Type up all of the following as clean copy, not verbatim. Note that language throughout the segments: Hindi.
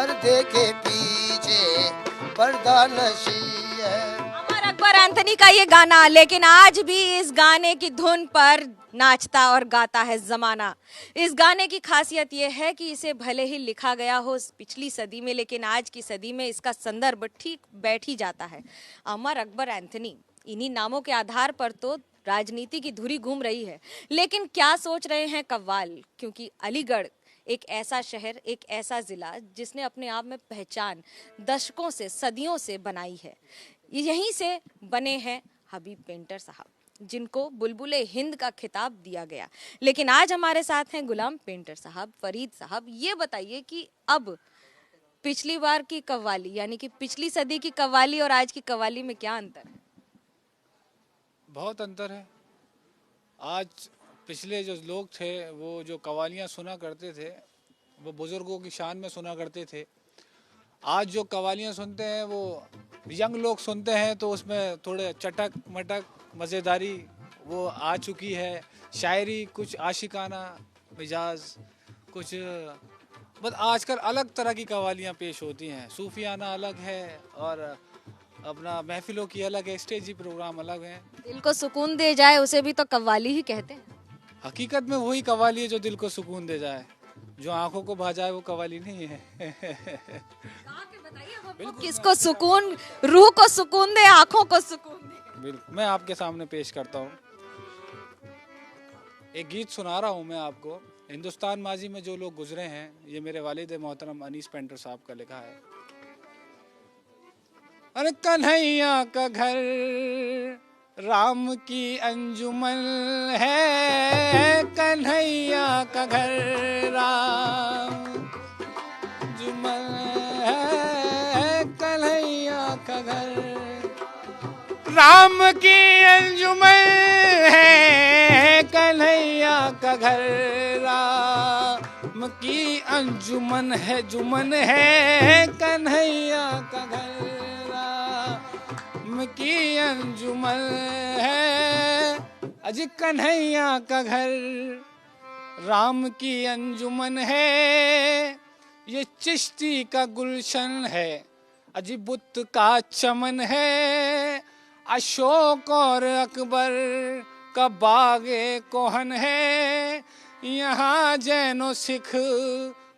पर्दे के पीछे पर्दा नशी है। अमर अकबर एंथनी का ये गाना, लेकिन आज भी इस गाने की धुन पर नाचता और गाता है जमाना। इस गाने की खासियत ये है कि इसे भले ही लिखा गया हो पिछली सदी में, लेकिन आज की सदी में इसका संदर्भ ठीक बैठ ही जाता है। अमर अकबर एंथनी, इन्हीं नामों के आधार पर तो राजनीति की धुरी घूम रही है। लेकिन क्या सोच रहे हैं कव्वाल, क्योंकि अलीगढ़ एक ऐसा शहर, एक ऐसा जिला जिसने अपने आप में पहचान दशकों से, सदियों से बनाई है। यहीं से बने हैं हबीब पेंटर साहब, जिनको बुलबुले हिंद का खिताब दिया गया। लेकिन आज हमारे साथ हैं गुलाम पेंटर साहब, फरीद साहब। ये बताइए कि अब पिछली बार की कव्वाली, यानी कि पिछली सदी की कव्वाली और आज की कव्वाली में क्या अंतर है? बहुत अंतर है। आज पिछले जो लोग थे वो जो कव्वालियाँ सुना करते थे वो बुज़ुर्गों की शान में सुना करते थे। आज जो कव्वालियाँ सुनते हैं वो यंग लोग सुनते हैं, तो उसमें थोड़े चटक मटक मज़ेदारी वो आ चुकी है। शायरी कुछ आशिकाना मिजाज, कुछ बस आजकल अलग तरह की कव्वालियाँ पेश होती हैं। सूफियाना अलग है और अपना महफिलों की अलग है, स्टेजी प्रोग्राम अलग हैं। दिल को सुकून दे जाए उसे भी तो कव्वाली ही कहते हैं। हकीकत में वही कव्वाली है जो दिल को सुकून दे जाए। जो आंखों को भा जाए वो कव्वाली नहीं है। किसको सुकून, रूह को सुकून दे, आंखों को सुकून दे। बिल्कुल, मैं आपके सामने पेश करता हूँ। एक गीत सुना रहा हूँ मैं आपको। हिंदुस्तान माजी में जो लोग गुजरे हैं, ये मेरे वालिद मोहतरम अनीस पेंटर साहब का लिखा है। अरे कन्हैया का घर राम की अंजुमन है, कन्हैया का घर राम अंजुमन है, कन्हैया का घर राम की अंजुमन है, कन्हैया का घर राम की अंजुमन है, जुमन है, कन्हैया का घर की अंजुमन है। अजी कन्हैया का घर राम की अंजुमन है, ये चिश्ती का गुलशन है, अजी बुत का चमन है, अशोक और अकबर का बागे कोहन है, यहाँ जैनो सिख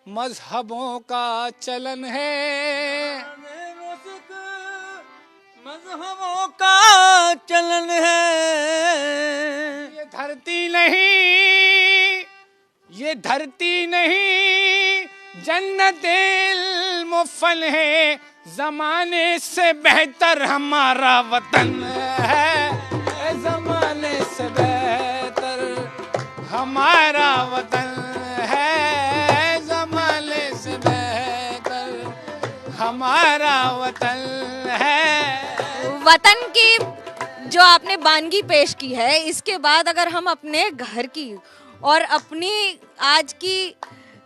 मजहबों का चलन है। मज़हबों का चलन है। ये धरती नहीं, ये धरती नहीं, जन्नतिल मुफल है, जमाने से बेहतर हमारा वतन है, जमाने से बेहतर हमारा वतन है, जमाने से बेहतर हमारा वतन है। वतन की जो आपने बानगी पेश की है, इसके बाद अगर हम अपने घर की और अपनी आज की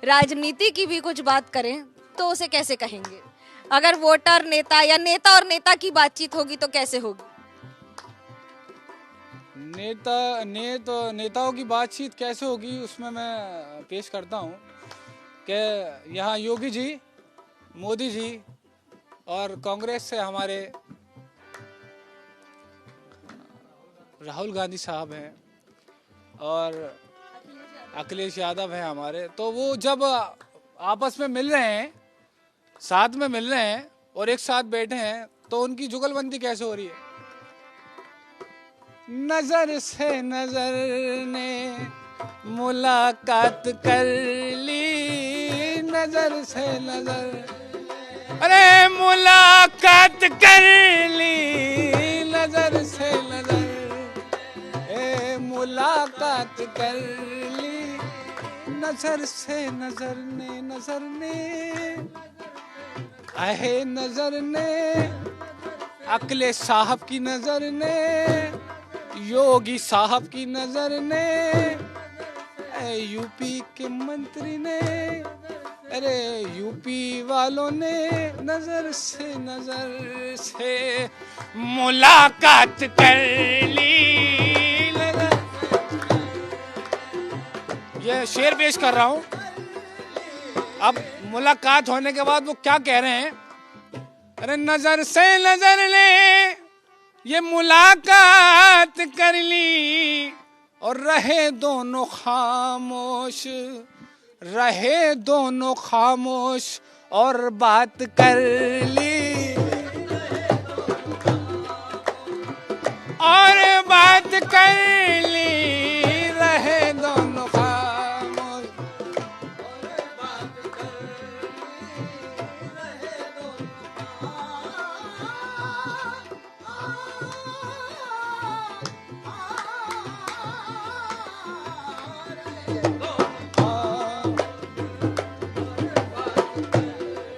राजनीति की भी कुछ बात करें तो उसे कैसे कहेंगे? अगर वोटर नेता या नेता और नेता की बातचीत होगी तो कैसे होगी? नेताओं की बातचीत कैसे होगी, उसमें मैं पेश करता हूँ कि यहाँ योगी जी, मोदी जी और कांग्रेस से हमारे राहुल गांधी साहब हैं और अखिलेश यादव हैं हमारे। तो वो जब आपस में मिल रहे हैं, साथ में मिल रहे हैं और एक साथ बैठे हैं, तो उनकी जुगलबंदी कैसे हो रही है? नजर से नजर ने मुलाकात कर ली, नजर से नजर, अरे मुलाकात कर ली, नजर से नजर मुलाकात कर ली, नजर से नजर ने आहे नजर ने, अखिलेश साहब की नजर ने, योगी साहब की नजर ने, यूपी के मंत्री ने, अरे यूपी वालों ने नजर से मुलाकात कर ली। ये शेर पेश कर रहा हूँ। अब मुलाकात होने के बाद वो क्या कह रहे हैं, अरे नजर से नजर ले ये मुलाकात कर ली और रहे दोनों खामोश, रहे दोनों खामोश और बात कर ली, और बात कर ली, रहे दोनों खामोश।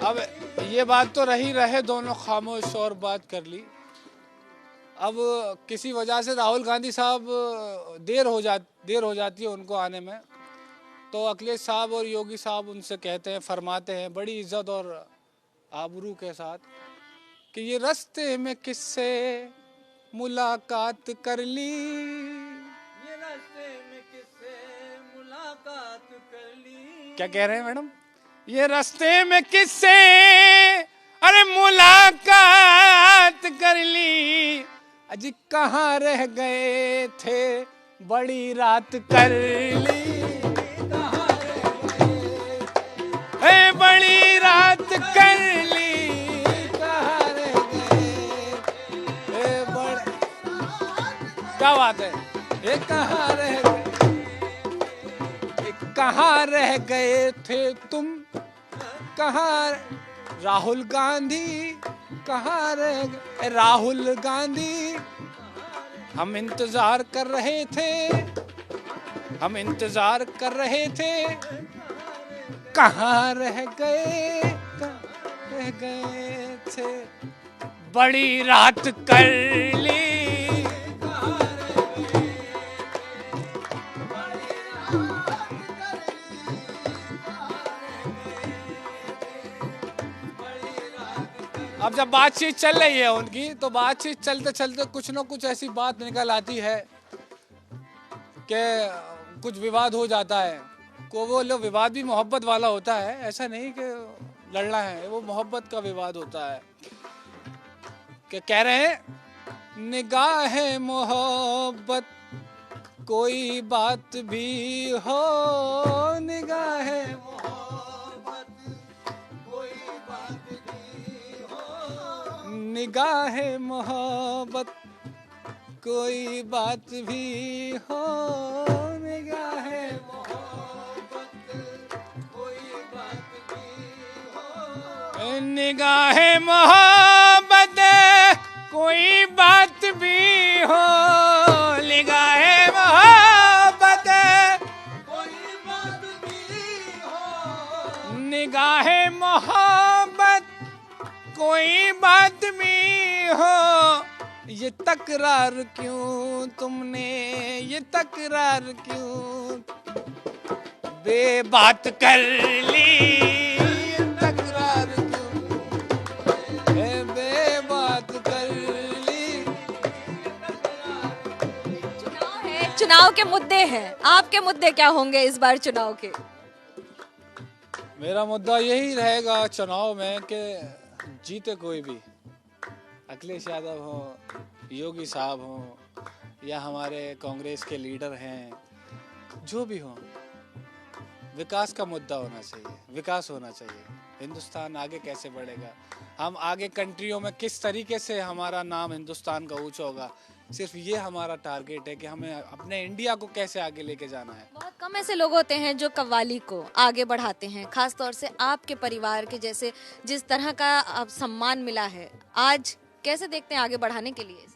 अब ये बात तो रही, रहे दोनों खामोश और बात कर ली। अब किसी वजह से राहुल गांधी साहब देर हो जाती है उनको आने में, तो अखिलेश साहब और योगी साहब उनसे कहते हैं, फरमाते हैं बड़ी इज्जत और आबरू के साथ कि ये रास्ते में किससे मुलाकात कर ली, ये रास्ते में किससे मुलाकात कर ली। क्या कह रहे हैं मैडम, ये रास्ते में किससे अरे मुलाकात कर ली, अजी कहाँ रह गए थे बड़ी रात कर ली, कहाँ रह गए बड़ी रात कर ली, कहाँ रह गए बड़ी, क्या बात है, ये कहाँ रह गए, कहाँ रह गए थे तुम, कहाँ राहुल गांधी, कहाँ रह गए राहुल गांधी, हम इंतजार कर रहे थे, हम इंतजार कर रहे थे, कहाँ रह गए थे बड़ी रात कर ली, अब जब बातचीत चल रही है उनकी, तो बातचीत चलते चलते कुछ ना कुछ ऐसी बात निकल आती है कि कुछ विवाद हो जाता है। को वो लो विवाद भी मोहब्बत वाला होता है, ऐसा नहीं कि लड़ना है, वो मोहब्बत का विवाद होता है। कि कह रहे हैं निगाह मोहब्बत कोई बात भी हो, निगाह निगाह मोहब्बत कोई बात भी हो, निगाह मोहब्बत कोई बात भी हो, निगाह मोहब्बत कोई बात भी हो, निगाह मोहब्बत कोई बात भी हो, निगाह मोहब्बत कोई बात भी हो, ये तकरार क्यों तुमने, ये तकरार क्यों बेबात कर ली, ये तकरार क्यों बेबात कर ली। चुनाव है, चुनाव के मुद्दे हैं, आपके मुद्दे क्या होंगे इस बार चुनाव के? मेरा मुद्दा यही रहेगा चुनाव में कि जीते कोई भी, अखिलेश यादव हो, योगी साहब हो, या हमारे कांग्रेस के लीडर हैं, जो भी हो, विकास का मुद्दा होना चाहिए, विकास होना चाहिए। हिंदुस्तान आगे कैसे बढ़ेगा, हम आगे कंट्रियों में किस तरीके से हमारा नाम हिंदुस्तान का ऊंचा होगा, सिर्फ ये हमारा टारगेट है कि हमें अपने इंडिया को कैसे आगे लेके जाना है। बहुत कम ऐसे लोग होते हैं जो कव्वाली को आगे बढ़ाते हैं, खास तौर से आपके परिवार के जैसे जिस तरह का अब सम्मान मिला है, आज कैसे देखते हैं आगे बढ़ाने के लिए?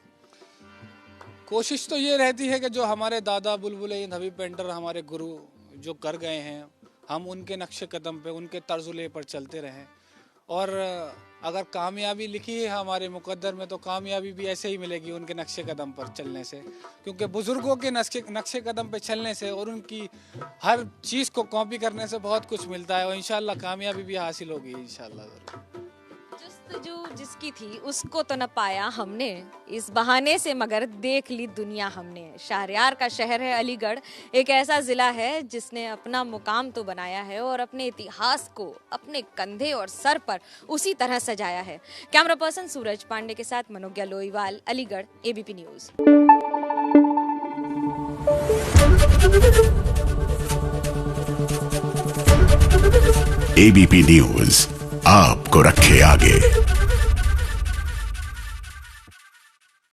कोशिश तो ये रहती है कि जो हमारे दादा बुलबुल हबीब पेंटर हमारे गुरु जो कर गए हैं, हम उनके नक्शे कदम पे, उनके तर्जुले पर चलते रहें, और अगर कामयाबी लिखी है हमारे मुकद्दर में तो कामयाबी भी ऐसे ही मिलेगी उनके नक्शे कदम पर चलने से, क्योंकि बुजुर्गों के नक्शे कदम पर चलने से और उनकी हर चीज़ को कॉपी करने से बहुत कुछ मिलता है, और इंशाल्लाह कामयाबी भी हासिल होगी इंशाल्लाह। जुस्तजू जिसकी थी उसको तो न पाया हमने, इस बहाने से मगर देख ली दुनिया हमने। शहरयार का शहर है अलीगढ़, एक ऐसा जिला है जिसने अपना मुकाम तो बनाया है और अपने इतिहास को अपने कंधे और सर पर उसी तरह सजाया है। कैमरा पर्सन सूरज पांडे के साथ Manogya Loiwal, Aligarh, ABP news. ABP news आपको रखे आगे।